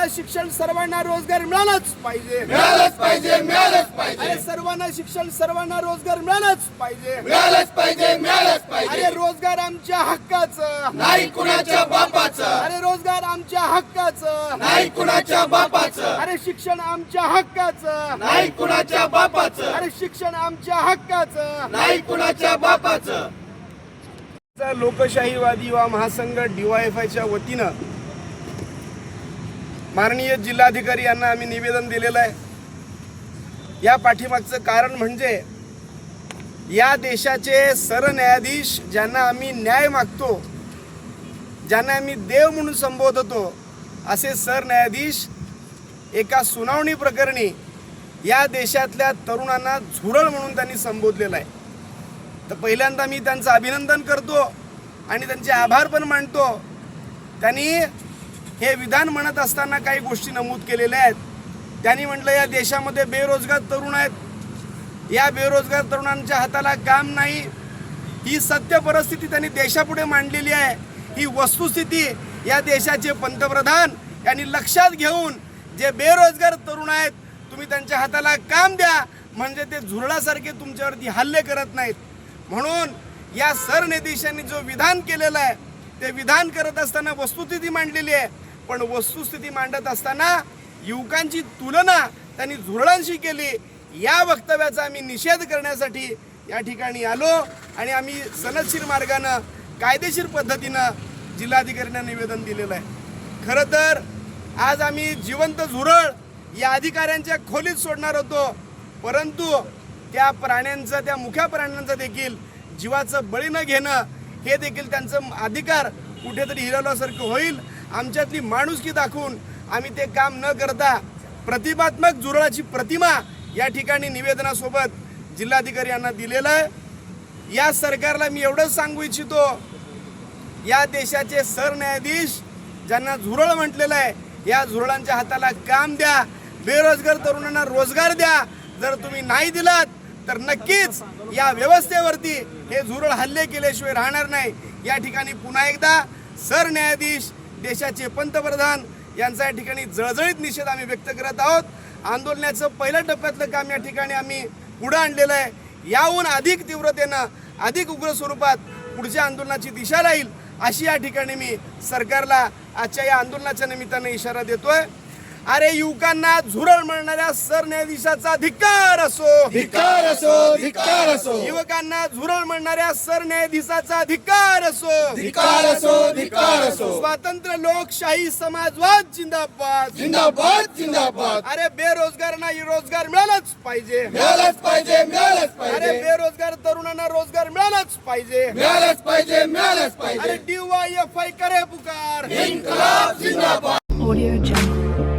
सर्वांना शिक्षण, सर्वांना रोजगार मिळालाच पाहिजे, मिळालंच पाहिजे, मिळालंच पाहिजे, अरे सर्वांना शिक्षण, सर्वांना रोजगार मिळालाच पाहिजे, मिळालंच पाहिजे, मिळालंच पाहिजे. अरे रोजगार आमच्या हक्काचं, नाही कुणाच्या बापाचं, अरे रोजगार आमच्या हक्काचं, नाही कुणाच्या बापाचं, अरे शिक्षण आमच्या हक्काचं, नाही कुणाच्या बापाचं, अरे शिक्षण आमच्या हक्काचं. नाही कुणाच्या बापाचं. लोकशाहीवादी युवा महासंघ DYFIच्या वतीनं माननीय जिल्हाधिकारी यांना आम्ही निवेदन दिलेलं आहे. या पाठीमागचं कारण म्हणजे या देशाचे सरन्यायाधीश ज्यांना आम्ही न्याय मागतो, ज्यांना आम्ही देव म्हणून संबोधतो, असे सरन्यायाधीश एका सुनावणी प्रकरणी या देशातल्या तरुणांना झुरळ म्हणून त्यांनी संबोधलेलं आहे. तर पहिल्यांदा मी त्यांचं अभिनंदन करतो आणि त्यांचे आभार पण मानतो. त्यांनी हे विधान म्हणत असताना काही गोष्टी नमूद केलेल्या आहेत. त्यांनी म्हटलं या देशामध्ये बेरोजगार तरुण आहेत, या बेरोजगार तरुणांच्या हाताला काम नाही. ही सत्य परिस्थिती त्यांनी देशापुढे मांडलेली आहे. ही वस्तुस्थिती या देशाचे पंतप्रधान यांनी लक्षात घेऊन जे बेरोजगार तरुण आहेत तुम्ही त्यांच्या हाताला काम द्या, म्हणजे ते झुरळासारखे तुमच्यावरती हल्ले करत नाहीत. म्हणून या सरन्यायाधीशांनी जो विधान केलेलं आहे ते विधान करत असताना वस्तुस्थिती मांडलेली आहे, पण वस्तुस्थिती मांडत असताना युवकांची तुलना त्यांनी झुरळांशी केली. या वक्तव्याचा आम्ही निषेध करण्यासाठी या ठिकाणी आलो आणि आम्ही सनदशीर मार्गानं कायदेशीर पद्धतीनं जिल्हाधिकाऱ्यांना निवेदन दिलेलं आहे. खरं तर आज आम्ही जिवंत झुरळ या अधिकाऱ्यांच्या खोलीत सोडणार होतो, परंतु त्या प्राण्यांचं, त्या मुख्या प्राण्यांचं देखील जीवाचं बळी न घेणं हे देखील त्यांचं अधिकार कुठेतरी हिरावल्यासारखं होईल. आमच्यातली माणुसकी दाखवून आम्ही ते काम न करता प्रतिमात्मक झुरळाची प्रतिमा या ठिकाणी निवेदनासोबत जिल्हाधिकारी यांना दिलेलं आहे. या सरकारला मी एवढंच सांगू इच्छितो, या देशाचे सरन्यायाधीश ज्यांना झुरळ म्हटलेलं आहे, या झुरळांच्या हाताला काम द्या, बेरोजगार तरुणांना रोजगार द्या. जर तुम्ही नाही दिलात तर नक्कीच या व्यवस्थेवरती हे झुरळ हल्ले केल्याशिवाय राहणार नाही. या ठिकाणी पुन्हा एकदा सरन्यायाधीश, देशाचे पंतप्रधान यांचा या ठिकाणी जळजळीत निषेध आम्ही व्यक्त करत आहोत. आंदोलनाचं पहिल्या टप्प्यातलं काम या ठिकाणी आम्ही पुढे आणलेलं आहे. याहून अधिक तीव्रतेनं, अधिक उग्र स्वरूपात पुढच्या आंदोलनाची दिशा राहील अशी या ठिकाणी मी सरकारला आजच्या या आंदोलनाच्या निमित्ताने इशारा देतोय. अरे युवकांना झुरळ म्हणणाऱ्या सरन्यायाधीशाचा धिक्कार असो, धिक्कार असो, धिक्कार असो, युवकांना झुरळ म्हणणाऱ्या सरन्यायाधीशाचा धिक्कार असो, धिक्कार असो, धिक्कार असो. स्वातंत्र्य लोकशाही समाजवाद जिंदाबाद, जिंदाबाद, जिंदाबाद. अरे बेरोजगारांना रोजगार मिळालाच पाहिजे, मिळालंच पाहिजे, मिळालंच अरे पाहिजे, बेरोजगार तरुणांना रोजगार मिळालाच पाहिजे, मिळालंच पाहिजे, मिळालंच अरे पाहिजे. DYFI करे पुकार. इन्कलाब जिंदाबाद. Audio Jungle.